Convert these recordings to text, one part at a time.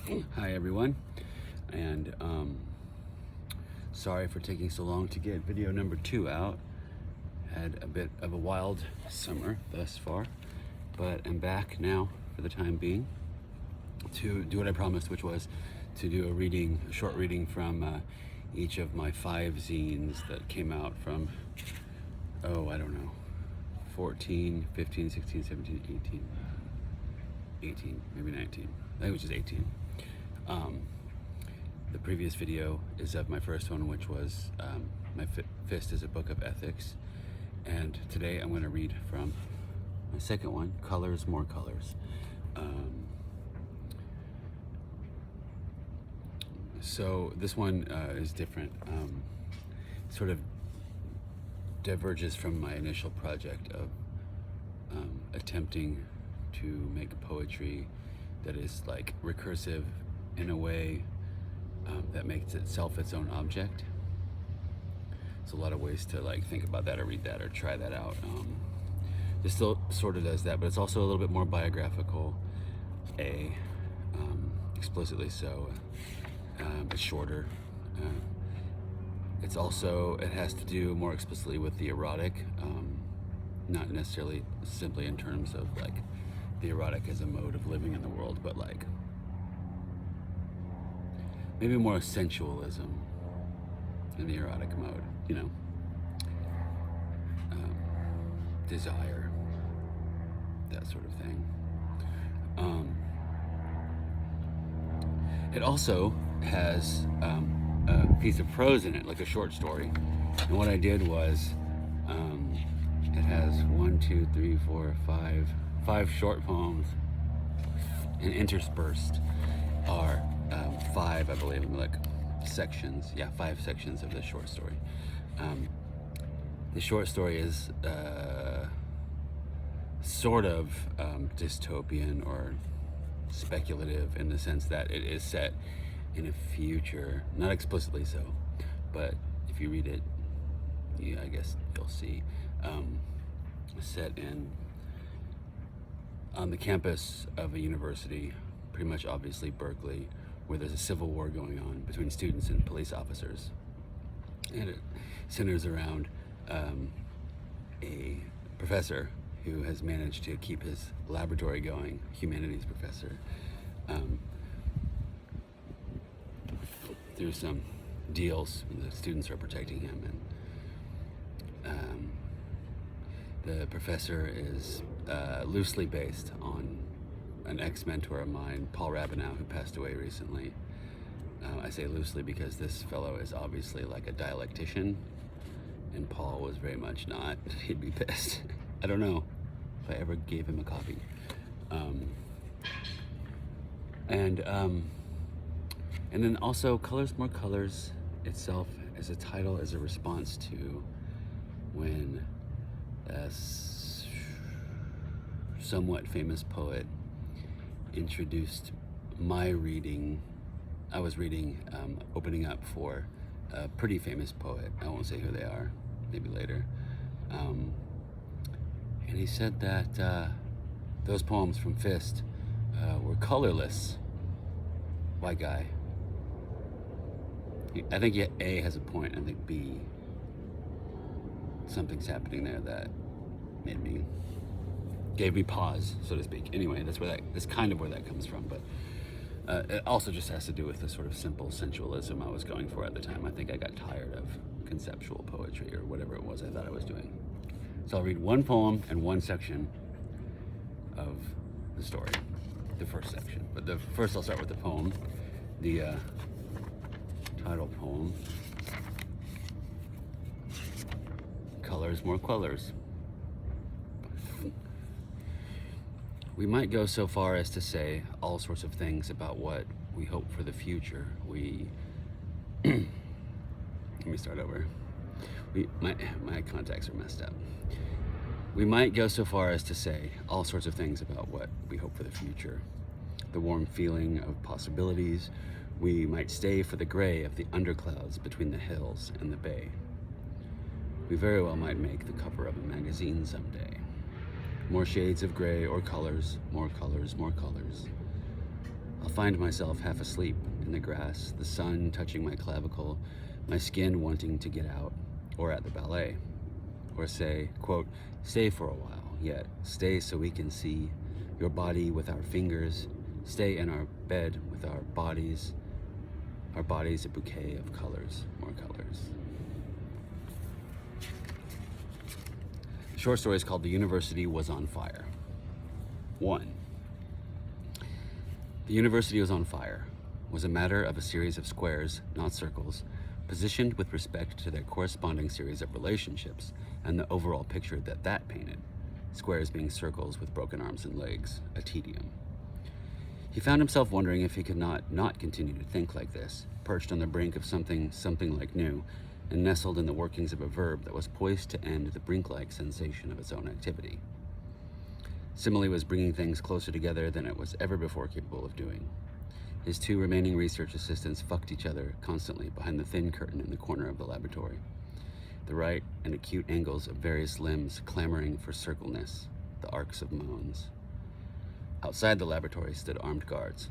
Hi everyone, and sorry for taking so long to get video number 2 out. Had a bit of a wild summer thus far, but I'm back now for the time being to do what I promised, which was to do a short reading from each of my 5 zines that came out from, I don't know, 14, 15, 16, 17, 18, maybe 19. I think it was just 18. The previous video is of my first one, which was my Fist is a Book of Ethics, and today I'm going to read from my second one, Colors, More Colors. So this one is different, sort of diverges from my initial project of attempting to make poetry that is like recursive in a way that makes itself its own object. There's a lot of ways to like think about that or read that or try that out. This still sort of does that, but it's also a little bit more biographical, explicitly so. It's shorter. It has to do more explicitly with the erotic, not necessarily simply in terms of like the erotic as a mode of living in the world, but like maybe more sensualism in the erotic mode, desire, that sort of thing. It also has a piece of prose in it, like a short story. And what I did was, it has 5 short poems, and interspersed are 5, I believe, like sections. Yeah, 5 sections of this short story. The short story is sort of dystopian or speculative in the sense that it is set in a future, not explicitly so, but if you read it, I guess you'll see, set on the campus of a university, pretty much obviously Berkeley, where there's a civil war going on between students and police officers. And it centers around a professor who has managed to keep his laboratory going, humanities professor, through some deals. The students are protecting him, and the professor is loosely based on an ex-mentor of mine, Paul Rabinow, who passed away recently. I say loosely because this fellow is obviously like a dialectician, and Paul was very much not. He'd be pissed. I don't know if I ever gave him a copy. And then also Colors, More Colors itself as a title is a response to when a somewhat famous poet introduced my reading. I was reading, opening up for a pretty famous poet. I won't say who they are, maybe later. And he said that those poems from Fist were colorless. White guy. I think A has a point. I think B, something's happening there that gave me pause, so to speak. Anyway, that's kind of where that comes from, but it also just has to do with the sort of simple sensualism I was going for at the time. I think I got tired of conceptual poetry or whatever it was I thought I was doing. So I'll read one poem and one section of the story, the first section. But first I'll start with the poem, the title poem, Colors, More Colors. We might go so far as to say all sorts of things about what we hope for the future. Let me start over. My contacts are messed up. We might go so far as to say all sorts of things about what we hope for the future. The warm feeling of possibilities. We might stay for the gray of the underclouds between the hills and the bay. We very well might make the cover of a magazine someday. More shades of gray or colors, more colors, more colors. I'll find myself half asleep in the grass, the sun touching my clavicle, my skin wanting to get out, or at the ballet. Or say, quote, stay for a while, yet stay so we can see your body with our fingers, stay in our bed with our bodies a bouquet of colors, more colors. The short story is called The University Was on Fire. 1. The university was on fire was a matter of a series of squares, not circles, positioned with respect to their corresponding series of relationships and the overall picture that painted, squares being circles with broken arms and legs, a tedium. He found himself wondering if he could not continue to think like this, perched on the brink of something like new, and nestled in the workings of a verb that was poised to end the brink-like sensation of its own activity. Simile was bringing things closer together than it was ever before capable of doing. His 2 remaining research assistants fucked each other constantly behind the thin curtain in the corner of the laboratory, the right and acute angles of various limbs clamoring for circleness, the arcs of moans. Outside the laboratory stood armed guards.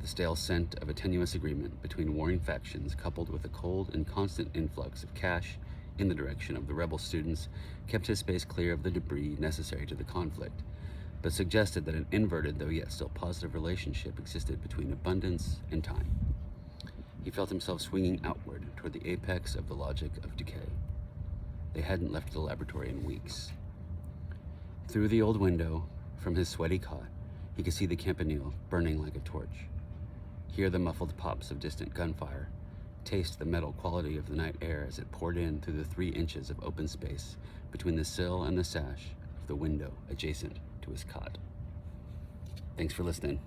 The stale scent of a tenuous agreement between warring factions, coupled with a cold and constant influx of cash in the direction of the rebel students, kept his space clear of the debris necessary to the conflict, but suggested that an inverted, though yet still positive, relationship existed between abundance and time. He felt himself swinging outward toward the apex of the logic of decay. They hadn't left the laboratory in weeks. Through the old window, from his sweaty cot, he could see the campanile burning like a torch, hear the muffled pops of distant gunfire, taste the metal quality of the night air as it poured in through the 3 inches of open space between the sill and the sash of the window adjacent to his cot. Thanks for listening.